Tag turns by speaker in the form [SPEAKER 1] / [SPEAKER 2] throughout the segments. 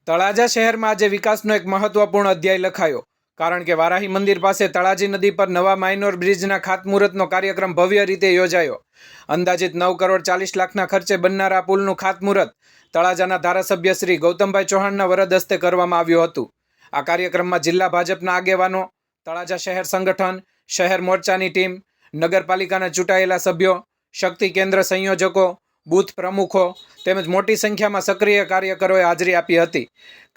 [SPEAKER 1] તળાજા શહેરમાં આજે વિકાસનો એક મહત્વપૂર્ણ અધ્યાય લખાયો, કારણ કે વારાહી મંદિર પાસે તળાજી નદી પર નવા માઇનોર બ્રિજના ખાતમુહૂર્તનો કાર્યક્રમ ભવ્ય રીતે યોજાયો. અંદાજિત 9,40,00,000ના ખર્ચે બનનારા પુલનું ખાતમુહૂર્ત તળાજાના ધારાસભ્ય શ્રી ગૌતમભાઈ ચૌહાણના વરદ હસ્તે કરવામાં આવ્યું હતું. આ કાર્યક્રમમાં જિલ્લા ભાજપના આગેવાનો, તળાજા શહેર સંગઠન, શહેર મોરચાની ટીમ, નગરપાલિકાના ચૂંટાયેલા સભ્યો, શક્તિ કેન્દ્ર સંયોજકો, બૂથ પ્રમુખો તેમજ મોટી સંખ્યામાં સક્રિય કાર્યકરોએ હાજરી આપી હતી.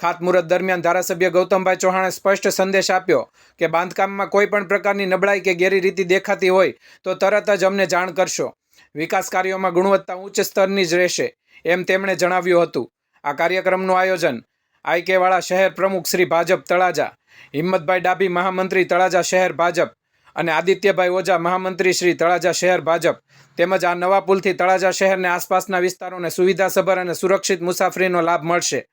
[SPEAKER 1] ખાતમુહૂર્ત દરમિયાન ધારાસભ્ય ગૌતમભાઈ ચૌહાણે સ્પષ્ટ સંદેશ આપ્યો કે બાંધકામમાં કોઈ પણ પ્રકારની નબળાઈ કે ગેરરીતિ દેખાતી હોય તો તરત જ અમને જાણ કરશો. વિકાસ કાર્યોમાં ગુણવત્તા ઉચ્ચ સ્તરની જ રહેશે, એમ તેમણે જણાવ્યું હતું. આ કાર્યક્રમનું આયોજન આઈકેવાળા શહેર પ્રમુખ શ્રી ભાજપ તળાજા, હિંમતભાઈ ડાભી મહામંત્રી તળાજા શહેર ભાજપ અને આદિત્યભાઈ ઓઝા મહામંત્રી શ્રી તળાજા શહેર ભાજપ તેમજ આ નવા પુલથી તળાજા શહેરને આસપાસના વિસ્તારોને સુવિધાસભર અને સુરક્ષિત મુસાફરીનો લાભ મળશે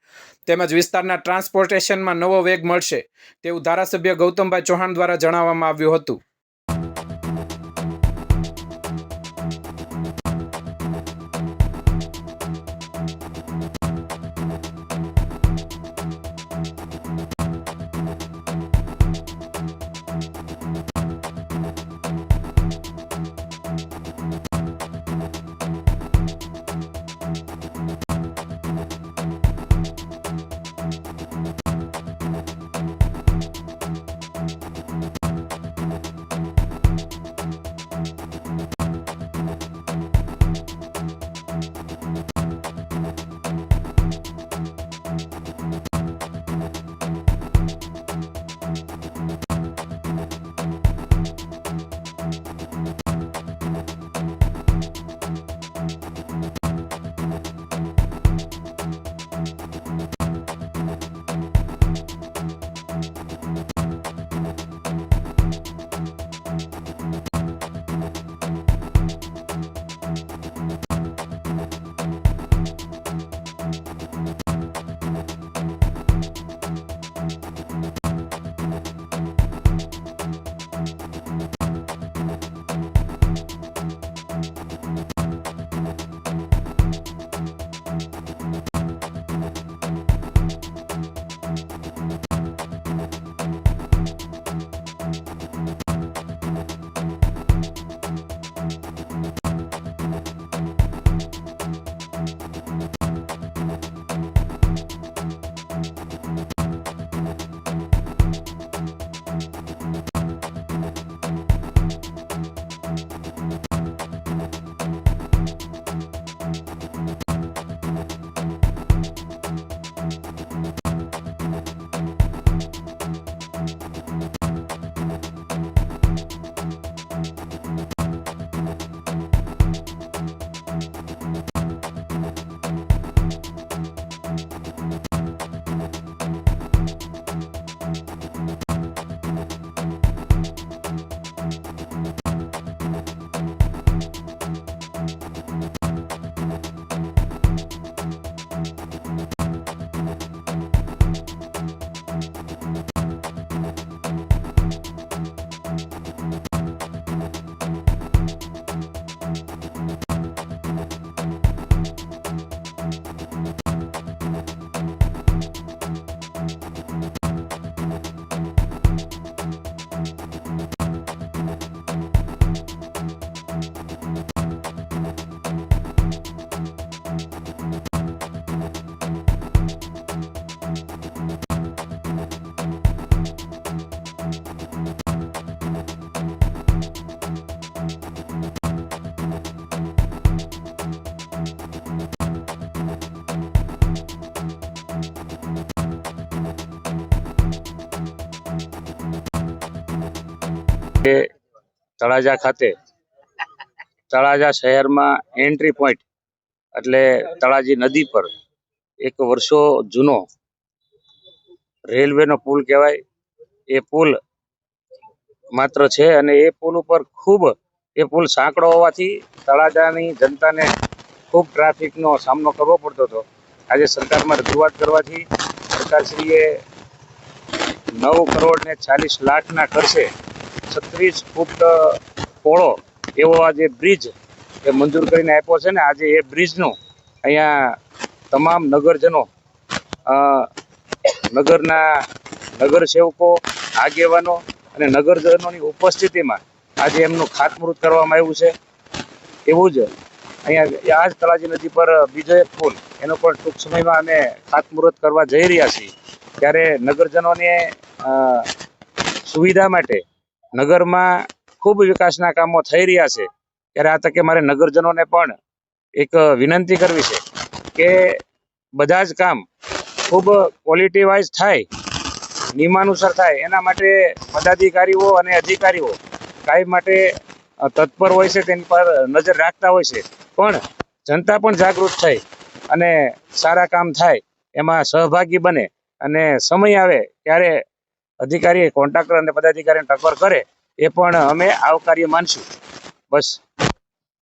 [SPEAKER 1] તેમજ વિસ્તારના ટ્રાન્સપોર્ટેશનમાં નવો વેગ મળશે તેવું ધારાસભ્ય ગૌતમભાઈ ચૌહાણ દ્વારા જણાવવામાં આવ્યું હતું.
[SPEAKER 2] તળાજા ખાતે તળાજા શહેરમાં એન્ટ્રી પોઈન્ટ એટલે તળાજી નદી પર એક વર્ષો જૂનો રેલવેનો પુલ કહેવાય. એ પુલ માત્ર છે અને એ પુલ ઉપર એ પુલ સાંકડો હોવાથી તળાજાની જનતાને ખૂબ ટ્રાફિકનો સામનો કરવો પડતો હતો. આજે સરકારમાં રજૂઆત કરવાથી સરકારશ્રીએ 9,40,00,000ના ખર્ચે 36 ફૂટ પહોળો એવો આ જે બ્રિજ એ મંજૂર કરીને આપ્યો છે ને આજે એ બ્રિજનું અહીંયા તમામ નગરજનો નગરના નગરસેવકો, આગેવાનો અને નગરજનોની ઉપસ્થિતિમાં આજે એમનું ખાતમુહૂર્ત કરવામાં આવ્યું છે. એવું જ અહીંયા આ જ તળાજી નદી પર બીજો એક પુલ, એનો પણ ટૂંક સમયમાં અમે ખાતમુહૂર્ત કરવા જઈ રહ્યા છીએ. ત્યારે નગરજનોને સુવિધા માટે નગરમાં ખૂબ વિકાસના કામો થઈ રહ્યા છે. ત્યારે આ તકે મારે નગરજનોને પણ એક વિનંતી કરવી છે કે બધા જ કામ ખૂબ ક્વોલિટી વાઇઝ થાય, નિયમાનુસાર થાય, એના માટે પદાધિકારીઓ અને અધિકારીઓ કાયમ માટે તત્પર હોય છે, તેની પર નજર રાખતા હોય છે. પણ જનતા પણ જાગૃત થઈ અને સારા કામ થાય એમાં સહભાગી બને અને સમય આવે ત્યારે અધિકારી, કોન્ટ્રાક્ટર અને પદાધિકારીને ટકોર કરે એ પણ અમે આવકાર્ય માનશું. બસ.